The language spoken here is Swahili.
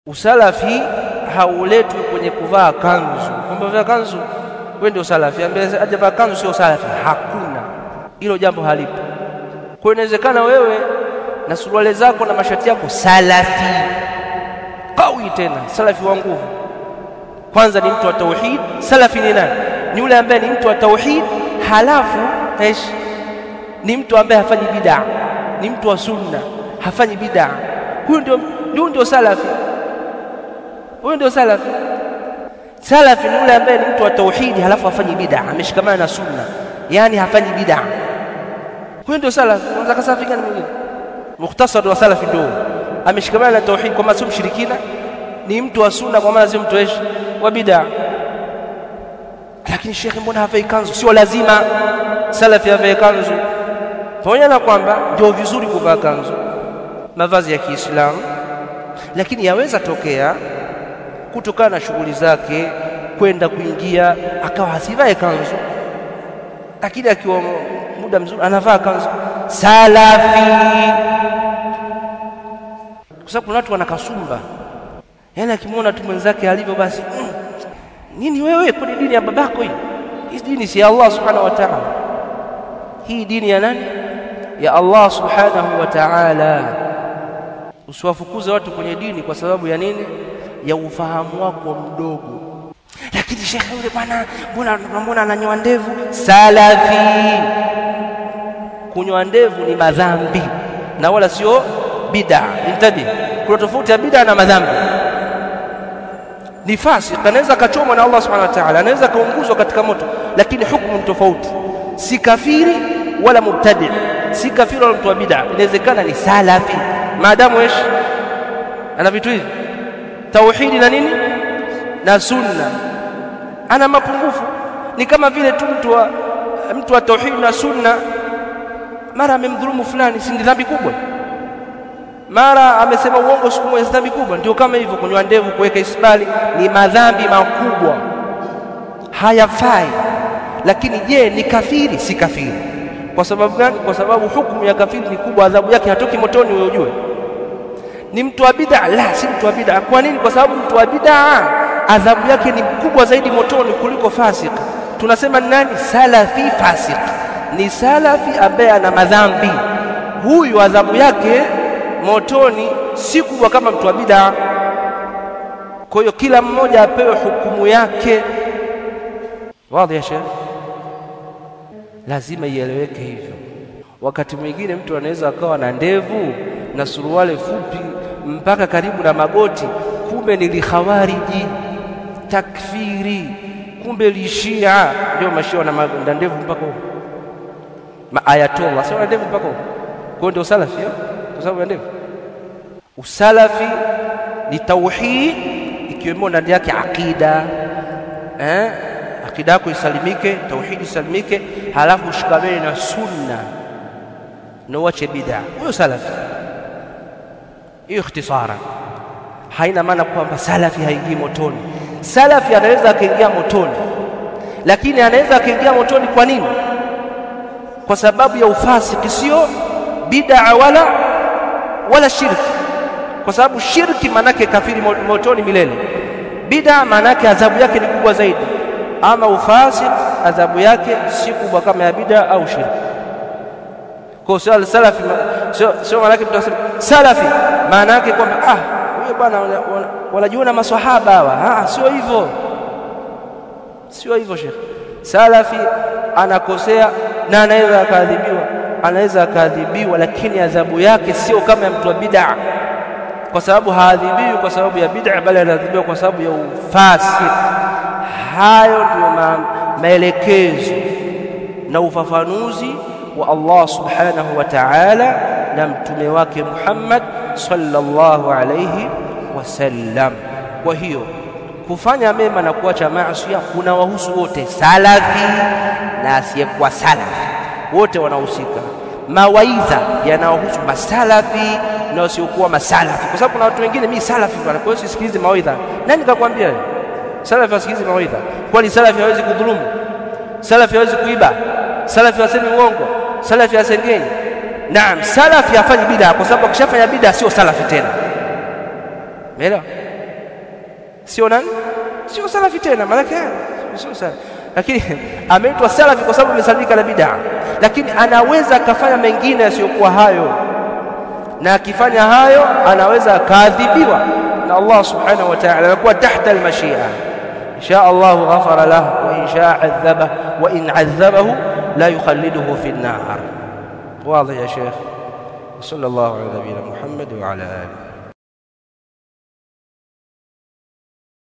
Usalafi hauletwi kwenye kuvaa kanzu. Kwamba vaa kanzu wewe ndio salafi, ambaye ajavaa kanzu sio salafi. Hakuna, hilo jambo halipo. Kwa inawezekana wewe na suruali zako na mashati yako salafi kawi, tena salafi wa nguvu. Kwanza ni mtu wa tauhid. Salafi ni nani? Ni yule ambaye ni mtu wa tauhid, halafu ni mtu ambaye hafanyi bid'a, ni mtu wa sunna, hafanyi bid'a. Huyo ndio salafi. Huyo ndio salafi. Salafi ni yule ambaye ni mtu wa tauhid halafu hafanyi bid'a, ameshikamana na sunna, yani hafanyi bid'a. Huyo ndio salafi. Unataka kasafi gani mwingine? Mukhtasar wa salafi ndio ameshikamana na tauhid, kwa maana sio mshirikina, ni mtu wa sunna, kwa maana sio mtu wa bid'a. Lakini shekhi, mbona havai kanzu? Sio lazima salafi avae kanzu, pamoja na kwamba ndio vizuri kuvaa kanzu, mavazi ya Kiislamu, lakini yaweza tokea kutokana na shughuli zake kwenda kuingia akawa hasivae kanzu, lakini akiwa muda mzuri anavaa kanzu. Salafi. Kwa sababu kuna watu wanakasumba, yani akimwona tu mwenzake alivyo basi nini wewe, kwa dini ya babako hii? Hii dini si ya Allah subhanahu wa ta'ala. Hii dini ya nani? Ya Allah subhanahu wa ta'ala. Usiwafukuze watu kwenye dini kwa sababu ya nini? Ya ufahamu wako mdogo. Lakini shekhe yule bwana, mbona ananyoa ndevu? Salafi. Kunyoa ndevu ni madhambi na wala sio bid'a. Intabi, kuna tofauti ya bid'a na madhambi. Ni fasik, anaweza kachomwa na Allah subhanahu wa ta'ala, anaweza kaunguzwa katika moto, lakini hukumu ni tofauti. Si kafiri wala mubtadi', si kafiri wala mtu wa bid'a. Inawezekana ni salafi maadamu ana vitu hivi, tauhidi na nini na sunna. Ana mapungufu, ni kama vile tu mtu wa tauhidi na sunna mara amemdhulumu fulani, si dhambi kubwa? Mara amesema uongo siku moja, dhambi kubwa? Ndio kama hivyo kunywa ndevu, kuweka isbali ni madhambi makubwa, hayafai. Lakini je, ni kafiri? Si kafiri. Kwa sababu gani? Kwa sababu hukumu ya kafiri ni kubwa, adhabu yake hatoki motoni, wewe ujue. Ni mtu wa bid'a? La, si mtu wa bid'a. Kwa nini? Kwa sababu mtu wa bid'a adhabu yake ni kubwa zaidi motoni kuliko fasik. Tunasema nani? Salafi. Fasik ni salafi ambaye ana madhambi, huyu adhabu yake motoni si kubwa kama mtu wa bid'a. Kwa hiyo kila mmoja apewe hukumu yake. Wazi ya sheikh, lazima ieleweke hivyo. Wakati mwingine mtu anaweza akawa na ndevu na suruali fupi mpaka karibu na magoti, kumbe ni likhawariji, takfiri, kumbe lishia. Ndio mashia na ndevu mpaka huko, maayatollah sio ndevu mpaka huko. Kwa ndio salafi, kwa sababu ya ndevu. Usalafi ni tauhid, ikiwemo ndani yake akida, akida yako isalimike, tauhid isalimike, halafu ushikamane na sunna na uache bid'a. Huyo salafi. Hiyo ikhtisara. Haina maana kwamba salafi haingii motoni. Salafi anaweza akaingia motoni, lakini anaweza akaingia motoni kwa nini? Kwa sababu ya ufasiki, sio bid'a wala shirki. Kwa sababu shirki manake kafiri motoni milele, bid'a manake adhabu yake ni kubwa zaidi. Ama ufasik adhabu yake si kubwa kama ya bid'a au shirki. Kwa sababu salafi sio manake mtasema salafi maana yake kwamba huyo bwana wanajiona maswahaba hawa. Sio hivyo, sio hivyo shekhi. Salafi anakosea na anaweza akaadhibiwa, lakini adhabu yake sio kama ya mtu wa bid'a, kwa sababu haadhibiwi kwa sababu ya bid'a, bali anaadhibiwa kwa sababu ya ufasik. Hayo ndio maelekezo na ufafanuzi wa Allah subhanahu wa ta'ala na mtume wake Muhammad sallallahu alayhi wasallam. Kwa hiyo kufanya mema na kuacha maasi kuna wahusu wote, salafi na asiyekuwa salafi, wote wanahusika. Mawaidha yanawahusu masalafi na wasiokuwa masalafi, kwa sababu kuna watu wengine, mimi salafi bwana, kwa hiyo sisikilize mawaidha. Nani kakwambia salafi asikilize mawaidha? Kwani salafi hawezi kudhulumu? Salafi hawezi kuiba? Salafi hasemi uongo? Salafi hasengeni? Naam, salafi hafanyi bid'a, kwa sababu akishafanya bid'a sio salafi tena. Umeelewa? sio nani, sio salafi tena, maana sio salafi. Lakini ameitwa salafi kwa sababu amesalimika na bid'a, lakini anaweza akafanya mengine yasiyokuwa hayo, na akifanya hayo anaweza akaadhibiwa na Allah subhanahu wa ta'ala, anakuwa tahta al-mashia. insha Allah ghafara lahu wa insha adhabahu wa in adhabahu la yukhalliduhu fi an-nar. واضح يا شيخ. صلى الله على نبينا محمد وعلى آله.